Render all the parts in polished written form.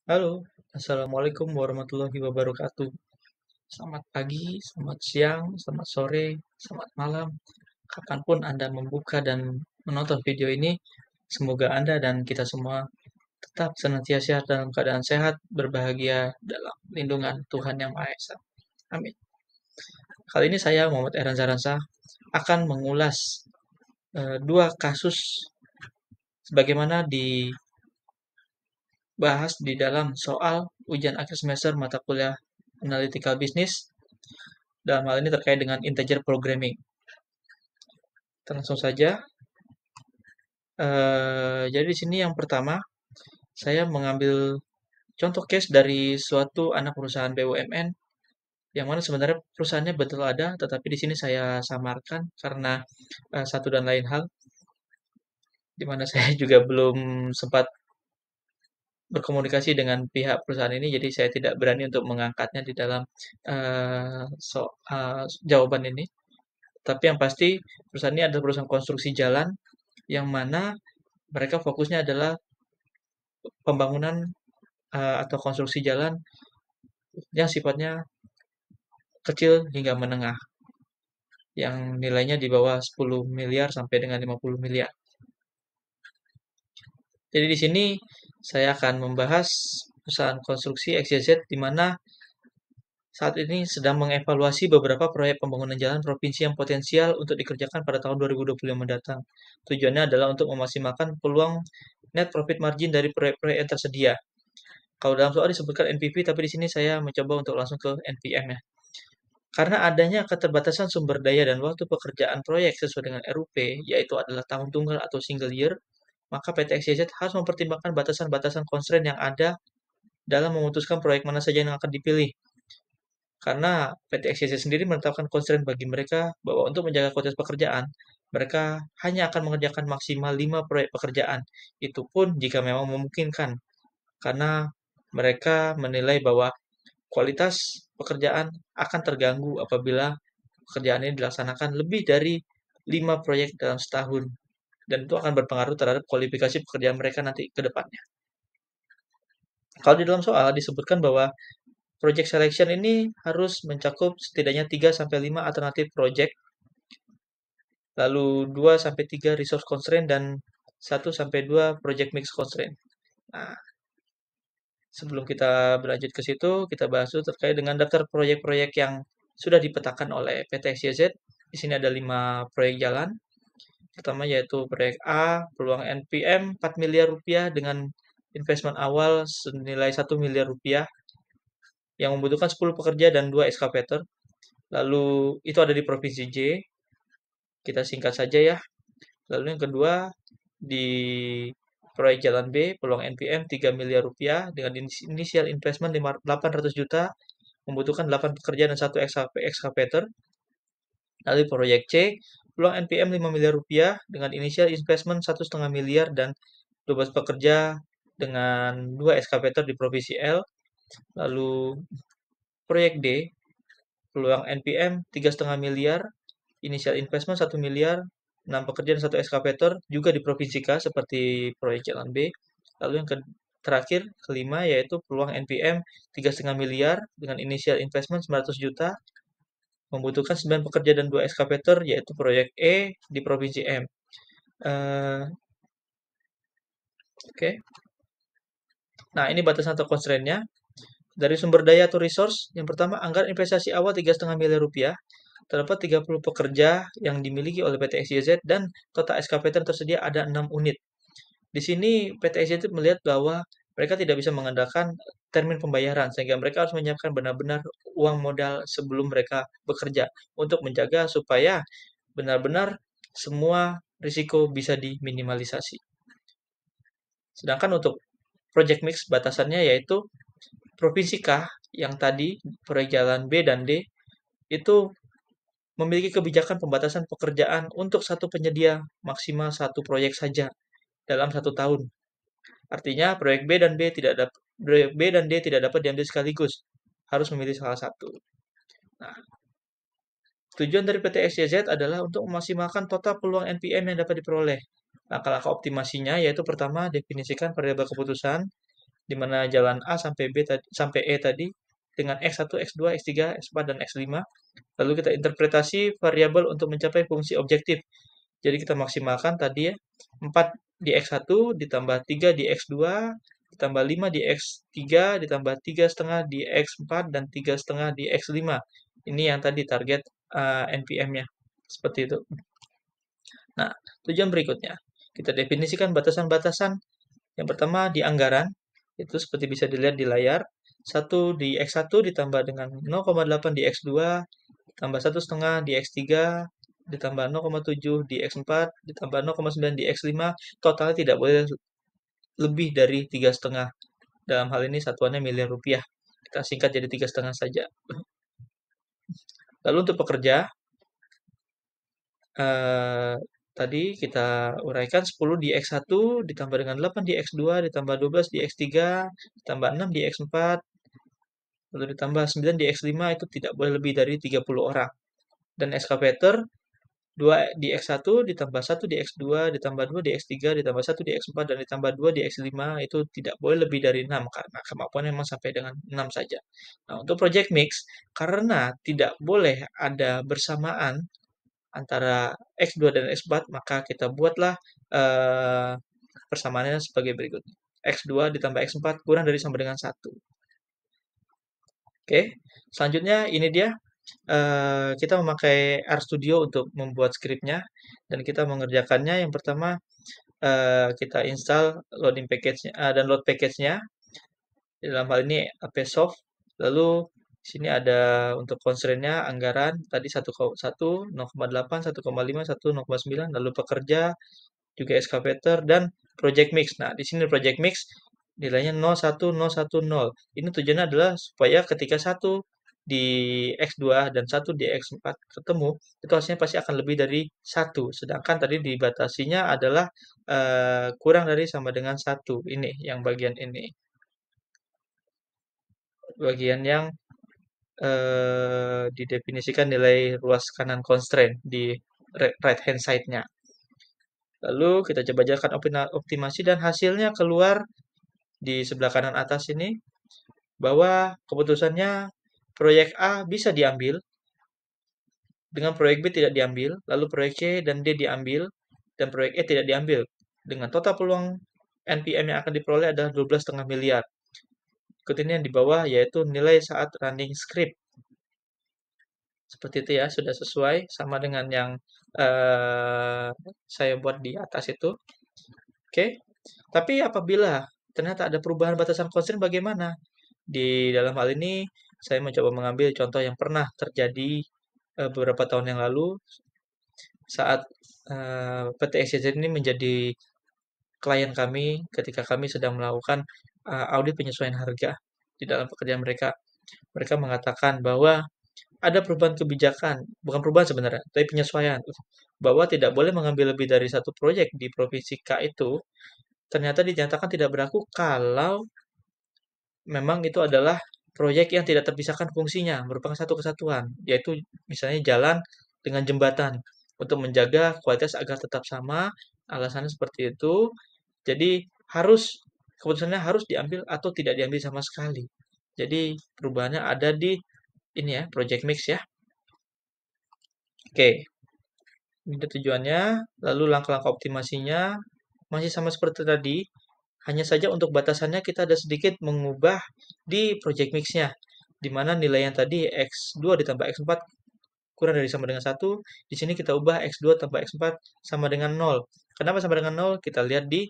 Halo, Assalamualaikum warahmatullahi wabarakatuh. Selamat pagi, selamat siang, selamat sore, selamat malam. Kapanpun Anda membuka dan menonton video ini, semoga Anda dan kita semua tetap senantiasa dalam keadaan sehat, berbahagia dalam lindungan Tuhan Yang Maha Esa. Amin. Kali ini saya, Muhammad Erhan Zaransa, akan mengulas dua kasus sebagaimana dibahas di dalam soal ujian akhir semester mata kuliah Analytical Business. Dalam hal ini terkait dengan integer programming. Kita langsung saja. Jadi di sini yang pertama, saya mengambil contoh case dari suatu anak perusahaan BUMN, yang mana sebenarnya perusahaannya betul ada, tetapi di sini saya samarkan karena satu dan lain hal, di mana saya juga belum sempat berkomunikasi dengan pihak perusahaan ini, jadi saya tidak berani untuk mengangkatnya di dalam jawaban ini. Tapi yang pasti perusahaan ini adalah perusahaan konstruksi jalan, yang mana mereka fokusnya adalah pembangunan atau konstruksi jalan yang sifatnya kecil hingga menengah, yang nilainya di bawah 10 miliar sampai dengan 50 miliar. Jadi di sini saya akan membahas perusahaan konstruksi XYZ di mana saat ini sedang mengevaluasi beberapa proyek pembangunan jalan provinsi yang potensial untuk dikerjakan pada tahun 2020 mendatang. Tujuannya adalah untuk memaksimalkan peluang net profit margin dari proyek-proyek yang tersedia. Kalau dalam soal disebutkan NPV, tapi di sini saya mencoba untuk langsung ke NPM ya. Karena adanya keterbatasan sumber daya dan waktu pekerjaan proyek sesuai dengan RUP, yaitu adalah tahun tunggal atau single year, maka PT XYZ harus mempertimbangkan batasan-batasan constraint yang ada dalam memutuskan proyek mana saja yang akan dipilih. Karena PT XYZ sendiri menetapkan constraint bagi mereka bahwa untuk menjaga kualitas pekerjaan, mereka hanya akan mengerjakan maksimal 5 proyek pekerjaan. Itu pun jika memang memungkinkan. Karena mereka menilai bahwa kualitas pekerjaan akan terganggu apabila pekerjaan ini dilaksanakan lebih dari 5 proyek dalam setahun. Dan itu akan berpengaruh terhadap kualifikasi pekerjaan mereka nanti ke depannya. Kalau di dalam soal disebutkan bahwa project selection ini harus mencakup setidaknya 3-5 alternatif project, lalu 2-3 resource constraint, dan 1-2 project mix constraint. Nah, sebelum kita berlanjut ke situ, kita bahas dulu terkait dengan daftar proyek-proyek yang sudah dipetakan oleh PT XYZ. Di sini ada 5 proyek jalan. Pertama yaitu proyek A, peluang NPM 4 miliar rupiah dengan investment awal senilai 1 miliar rupiah yang membutuhkan 10 pekerja dan 2 eskavator. Lalu itu ada di Provinsi J. Kita singkat saja ya. Lalu yang kedua di proyek Jalan B, peluang NPM 3 miliar rupiah dengan initial investment 800 juta, membutuhkan 8 pekerja dan 1 excavator. Lalu proyek C, peluang NPM 5 miliar rupiah dengan initial investment 1,5 miliar dan 12 pekerja dengan 2 excavator di Provinsi L. Lalu proyek D, peluang NPM 3,5 miliar, initial investment 1 miliar, 6 pekerja dan 1 excavator juga di Provinsi K seperti proyek Jalan B. Lalu yang terakhir, kelima, yaitu peluang NPM 3,5 miliar dengan initial investment 900 juta, membutuhkan 9 pekerja dan 2 excavator, yaitu proyek E di Provinsi M. Oke. Nah, ini batasan atau constraint-nya. Dari sumber daya atau resource, yang pertama, anggaran investasi awal 3,5 miliar rupiah, terdapat 30 pekerja yang dimiliki oleh PT XYZ dan total excavator tersedia ada 6 unit. Di sini PT XYZ melihat bahwa mereka tidak bisa mengandalkan termin pembayaran, sehingga mereka harus menyiapkan benar-benar uang modal sebelum mereka bekerja untuk menjaga supaya benar-benar semua risiko bisa diminimalisasi. Sedangkan untuk project mix batasannya yaitu Provinsi K yang tadi proyek jalan B dan D itu memiliki kebijakan pembatasan pekerjaan untuk satu penyedia maksimal satu proyek saja dalam 1 tahun. Artinya proyek B dan D tidak dapat diambil sekaligus, harus memilih salah satu. Nah, tujuan dari PT XYZ adalah untuk memaksimalkan total peluang NPM yang dapat diperoleh. Langkah-langkah optimasinya yaitu pertama, definisikan variabel keputusan. di mana jalan A sampai B tadi, sampai E tadi dengan X1, X2, X3, X4, dan X5. Lalu kita interpretasi variabel untuk mencapai fungsi objektif. Jadi kita maksimalkan tadi ya, 4 di X1 ditambah 3 di X2 ditambah 5 di X3 ditambah 3,5 di X4 dan 3,5 di X5. Ini yang tadi target NPM-nya. Seperti itu. Nah, tujuan berikutnya. Kita definisikan batasan-batasan. Yang pertama di anggaran, itu seperti bisa dilihat di layar. 1 di X1 ditambah dengan 0,8 di X2, ditambah 1,5 di X3, ditambah 0,7 di X4, ditambah 0,9 di X5, totalnya tidak boleh lebih dari 3,5. Dalam hal ini satuannya miliar rupiah. Kita singkat jadi 3,5 saja. Lalu untuk pekerja, tadi kita uraikan 10 di X1 ditambah dengan 8 di X2 ditambah 12 di X3 ditambah 6 di X4 lalu ditambah 9 di X5 itu tidak boleh lebih dari 30 orang. Dan excavator 2 di X1 ditambah 1 di X2 ditambah 2 di X3 ditambah 1 di X4 dan ditambah 2 di X5 itu tidak boleh lebih dari 6 karena kemampuannya memang sampai dengan 6 saja. Nah, untuk project mix karena tidak boleh ada bersamaan antara X2 dan X4, maka kita buatlah persamaannya sebagai berikut. X2 ditambah X4 kurang dari sama dengan 1. Oke, selanjutnya ini dia. Kita memakai RStudio untuk membuat skripnya, dan kita mengerjakannya. Yang pertama, kita install loading package-nya, download package-nya. Dalam hal ini Apasoft. Lalu sini ada untuk constraint-nya anggaran tadi 1,1, 0,8, 1,5, 1, 0,9, lalu pekerja juga excavator dan project mix. Nah, di sini project mix nilainya 0, 1, 0, 1, 0. Ini tujuannya adalah supaya ketika 1 di X2 dan 1 di X4 ketemu, itu hasilnya pasti akan lebih dari 1. Sedangkan tadi dibatasinya adalah kurang dari sama dengan 1. Ini yang bagian ini. Bagian yang didefinisikan nilai ruas kanan constraint di right hand side-nya. Lalu kita coba jalankan optimasi dan hasilnya keluar di sebelah kanan atas ini bahwa keputusannya proyek A bisa diambil dengan proyek B tidak diambil, lalu proyek C dan D diambil dan proyek E tidak diambil. Dengan total peluang NPM yang akan diperoleh adalah 12,5 miliar. Ikut ini yang di bawah yaitu nilai saat running script. Seperti itu ya, sudah sesuai sama dengan yang saya buat di atas itu. Oke, tapi apabila ternyata ada perubahan batasan constraint bagaimana? Di dalam hal ini, saya mencoba mengambil contoh yang pernah terjadi beberapa tahun yang lalu saat PT XYZ ini menjadi klien kami ketika kami sedang melakukan audit penyesuaian harga di dalam pekerjaan mereka. Mereka mengatakan bahwa ada perubahan kebijakan, bukan perubahan sebenarnya, tapi penyesuaian, bahwa tidak boleh mengambil lebih dari satu proyek di provinsi K itu, ternyata dinyatakan tidak berlaku kalau memang itu adalah proyek yang tidak terpisahkan fungsinya, merupakan satu kesatuan, yaitu misalnya jalan dengan jembatan, untuk menjaga kualitas agar tetap sama, alasannya seperti itu. Jadi keputusannya harus diambil atau tidak diambil sama sekali. Jadi perubahannya ada di ini ya, project mix ya. Oke, ini tujuannya, lalu langkah-langkah optimasinya masih sama seperti tadi, hanya saja untuk batasannya kita ada sedikit mengubah di project mix-nya, di mana nilai yang tadi X2 ditambah X4 kurang dari sama dengan 1, di sini kita ubah X2 tambah X4 sama dengan 0. Kenapa sama dengan 0? Kita lihat di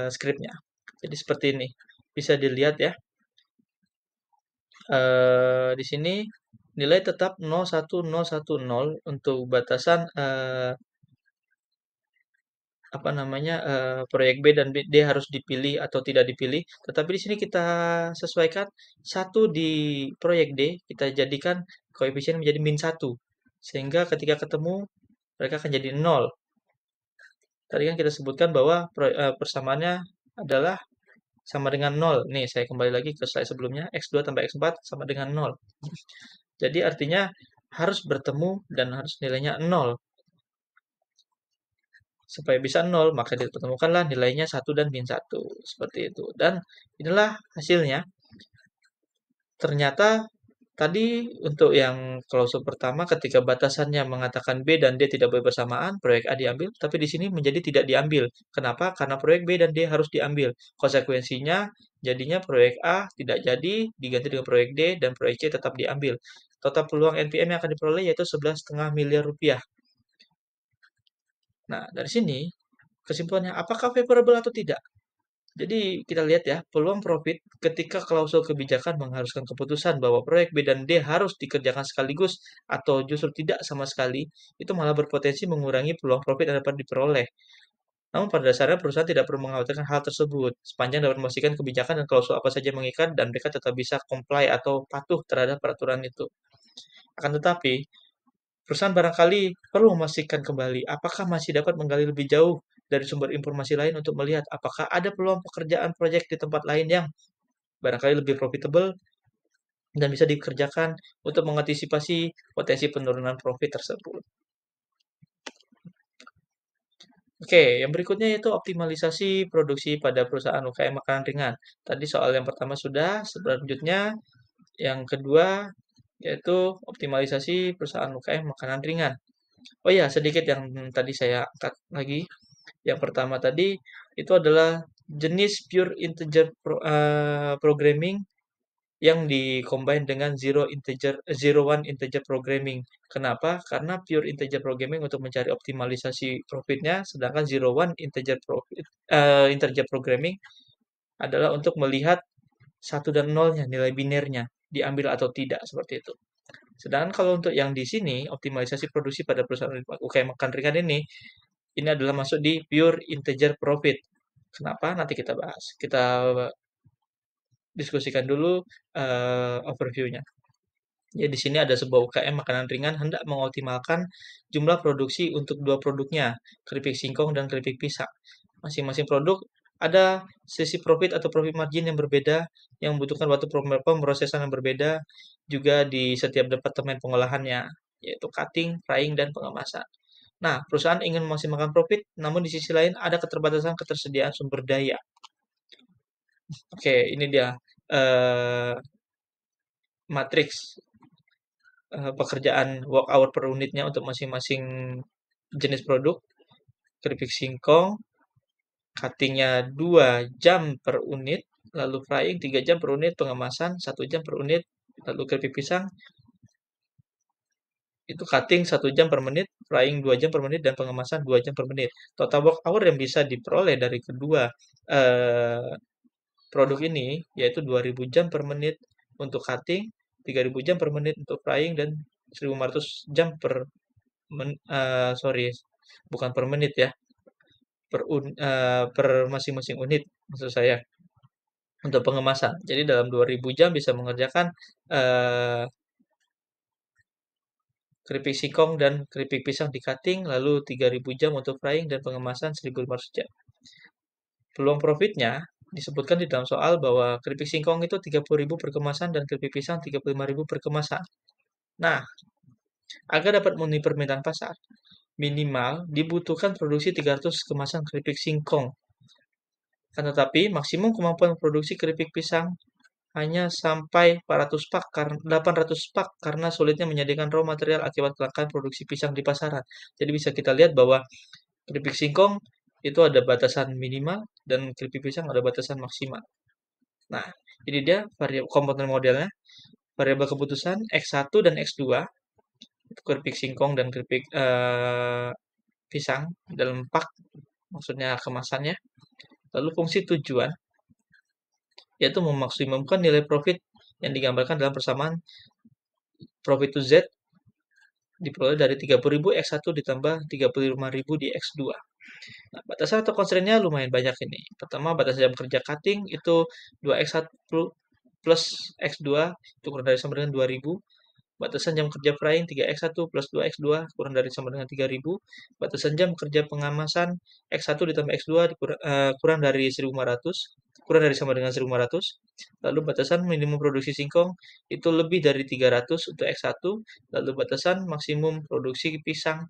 skripnya. Jadi seperti ini, bisa dilihat ya. Di sini nilai tetap 0,1010 untuk batasan proyek B dan D harus dipilih atau tidak dipilih. Tetapi di sini kita sesuaikan 1 di proyek D, kita jadikan koefisien menjadi -1. Sehingga ketika ketemu, mereka akan jadi 0. Tadi kan kita sebutkan bahwa persamaannya adalah sama dengan 0. Nih, saya kembali lagi ke slide sebelumnya. X2 tambah X4 sama dengan 0. Jadi artinya harus bertemu dan harus nilainya 0. Supaya bisa 0, maka dipertemukanlah nilainya 1 dan min 1. Seperti itu. Dan inilah hasilnya. Ternyata tadi untuk yang klausul pertama ketika batasannya mengatakan B dan D tidak boleh bersamaan, proyek A diambil, tapi di sini menjadi tidak diambil. Kenapa? Karena proyek B dan D harus diambil. Konsekuensinya jadinya proyek A tidak jadi, diganti dengan proyek D, dan proyek C tetap diambil. Total peluang NPM yang akan diperoleh yaitu 11,5 miliar rupiah. Nah, dari sini kesimpulannya apakah favorable atau tidak? Jadi kita lihat ya, peluang profit ketika klausul kebijakan mengharuskan keputusan bahwa proyek B dan D harus dikerjakan sekaligus atau justru tidak sama sekali, itu malah berpotensi mengurangi peluang profit yang dapat diperoleh. Namun pada dasarnya perusahaan tidak perlu mengkhawatirkan hal tersebut, sepanjang dapat memastikan kebijakan dan klausul apa saja yang mengikat dan mereka tetap bisa comply atau patuh terhadap peraturan itu. Akan tetapi, perusahaan barangkali perlu memastikan kembali apakah masih dapat menggali lebih jauh dari sumber informasi lain untuk melihat apakah ada peluang pekerjaan proyek di tempat lain yang barangkali lebih profitable dan bisa dikerjakan untuk mengantisipasi potensi penurunan profit tersebut. Oke, yang berikutnya yaitu optimalisasi produksi pada perusahaan UKM makanan ringan. Tadi soal yang pertama sudah, selanjutnya yang kedua yaitu optimalisasi perusahaan UKM makanan ringan. Oh ya, sedikit yang tadi saya angkat lagi. Yang pertama tadi itu adalah jenis pure integer programming yang di-combine dengan zero one integer programming. Kenapa? Karena pure integer programming untuk mencari optimalisasi profitnya, sedangkan zero one integer programming adalah untuk melihat satu dan nolnya, nilai binernya, diambil atau tidak, seperti itu. Sedangkan kalau untuk yang di sini, optimalisasi produksi pada perusahaan UKM makan ringan ini adalah masuk di pure integer profit. Kenapa? Nanti kita bahas. Kita diskusikan dulu overview-nya. Ya, di sini ada sebuah UKM makanan ringan hendak mengoptimalkan jumlah produksi untuk dua produknya, keripik singkong dan keripik pisang. Masing-masing produk ada sisi profit atau profit margin yang berbeda, yang membutuhkan waktu pemrosesan yang berbeda, juga di setiap departemen pengolahannya, yaitu cutting, frying, dan pengemasan. Nah, perusahaan ingin memaksimalkan profit, namun di sisi lain ada keterbatasan ketersediaan sumber daya. Oke, ini dia matriks pekerjaan work hour per unitnya untuk masing-masing jenis produk. Keripik singkong, cuttingnya 2 jam per unit, lalu frying 3 jam per unit, pengemasan 1 jam per unit, lalu keripik pisang itu cutting 1 jam per menit, frying 2 jam per menit, dan pengemasan 2 jam per menit. Total work hour yang bisa diperoleh dari kedua eh, produk ini yaitu 2000 jam per menit untuk cutting, 3000 jam per menit untuk frying, dan 1500 jam sorry, bukan per menit ya, per masing-masing unit maksud saya untuk pengemasan. Jadi dalam 2000 jam bisa mengerjakan eh, keripik singkong dan keripik pisang di cutting, lalu 3000 jam untuk frying dan pengemasan 1500 jam. Peluang profitnya disebutkan di dalam soal bahwa keripik singkong itu 30.000 per kemasan dan keripik pisang 35.000 per kemasan. Nah, agar dapat memenuhi permintaan pasar, minimal dibutuhkan produksi 300 kemasan keripik singkong. Akan tetapi, maksimum kemampuan produksi keripik pisang hanya sampai 800 pak karena sulitnya menyediakan raw material akibat kelangkaan produksi pisang di pasaran. Jadi bisa kita lihat bahwa keripik singkong itu ada batasan minimal dan keripik pisang ada batasan maksimal. Nah, ini dia komponen modelnya. Variabel keputusan X1 dan X2 itu keripik singkong dan keripik pisang dalam pak, maksudnya kemasannya. Lalu fungsi tujuan yaitu memaksimumkan nilai profit yang digambarkan dalam persamaan profit to Z diperoleh dari 30.000 X1 ditambah 35.000 di X2. Nah, batasan atau constraint-nya lumayan banyak ini. Pertama, batas jam kerja cutting itu 2X1 plus X2 itu kurang dari sama dengan 2000. Batasan jam kerja frying 3X1 plus 2X2 kurang dari sama dengan 3000. Batasan jam kerja pengemasan X1 ditambah X2 kurang dari 1500, kurang dari sama dengan 1500. Lalu batasan minimum produksi singkong itu lebih dari 300 untuk X1. Lalu batasan maksimum produksi pisang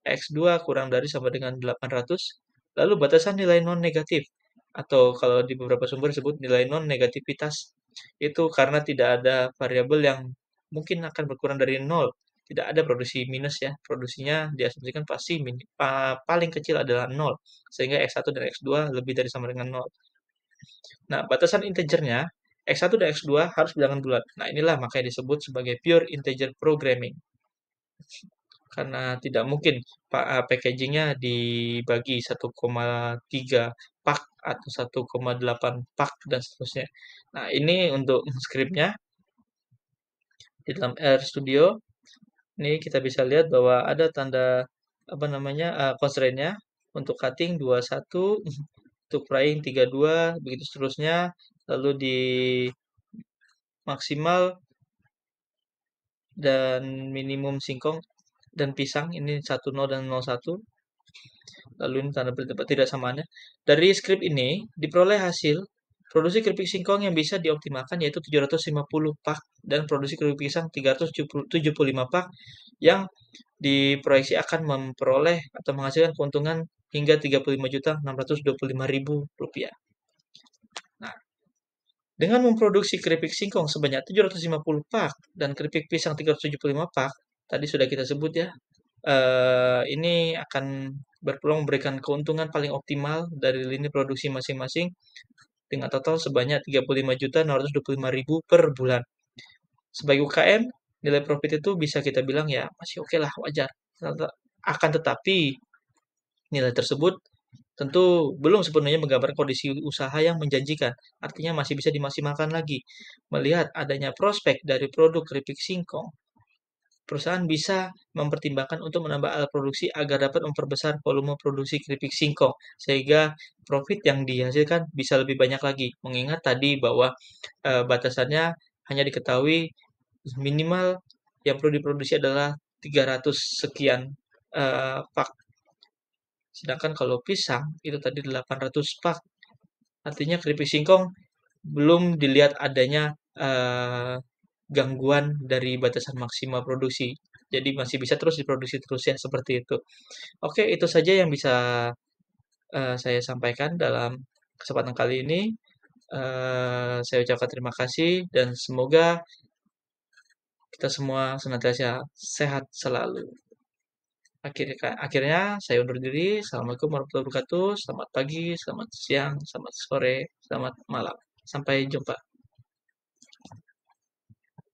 X2 kurang dari sama dengan 800, lalu batasan nilai non-negatif, atau kalau di beberapa sumber disebut nilai non-negativitas, itu karena tidak ada variabel yang mungkin akan berkurang dari nol. Tidak ada produksi minus ya, produksinya diasumsikan pasti paling kecil adalah nol, sehingga X1 dan X2 lebih dari sama dengan nol. Nah, batasan integernya, X1 dan X2 harus bilangan bulat. Nah, inilah makanya disebut sebagai pure integer programming. Karena tidak mungkin packagingnya dibagi 1,3 pak atau 1,8 pak dan seterusnya. Nah, ini untuk skripnya di dalam RStudio. Ini kita bisa lihat bahwa ada tanda apa namanya constraint-nya untuk cutting 21, untuk prying 32, begitu seterusnya. Lalu di maksimal dan minimum singkong dan pisang ini 10 dan 01. Lalu ini tanda tidak samaannya. Dari skrip ini diperoleh hasil produksi keripik singkong yang bisa dioptimalkan yaitu 750 pak dan produksi keripik pisang 375 pak yang diproyeksi akan memperoleh atau menghasilkan keuntungan hingga 35.625.000 rupiah. Nah, dengan memproduksi keripik singkong sebanyak 750 pak dan keripik pisang 375 pak, tadi sudah kita sebut ya, ini akan berpeluang memberikan keuntungan paling optimal dari lini produksi masing-masing dengan total sebanyak 35.625.000 per bulan. Sebagai UKM, nilai profit itu bisa kita bilang ya masih oke lah, wajar. Akan tetapi nilai tersebut tentu belum sepenuhnya menggambarkan kondisi usaha yang menjanjikan. Artinya masih bisa dimaksimalkan lagi. Melihat adanya prospek dari produk keripik singkong, perusahaan bisa mempertimbangkan untuk menambah alat produksi agar dapat memperbesar volume produksi keripik singkong, sehingga profit yang dihasilkan bisa lebih banyak lagi. Mengingat tadi bahwa batasannya hanya diketahui minimal yang perlu diproduksi adalah 300 sekian pak. Sedangkan kalau pisang itu tadi 800 pak. Artinya keripik singkong belum dilihat adanya gangguan dari batasan maksimal produksi. Jadi masih bisa terus diproduksi terus ya seperti itu. Oke, itu saja yang bisa saya sampaikan dalam kesempatan kali ini. Saya ucapkan terima kasih dan semoga kita semua senantiasa sehat selalu. Akhirnya saya undur diri. Assalamualaikum warahmatullahi wabarakatuh. Selamat pagi, selamat siang, selamat sore, selamat malam. Sampai jumpa.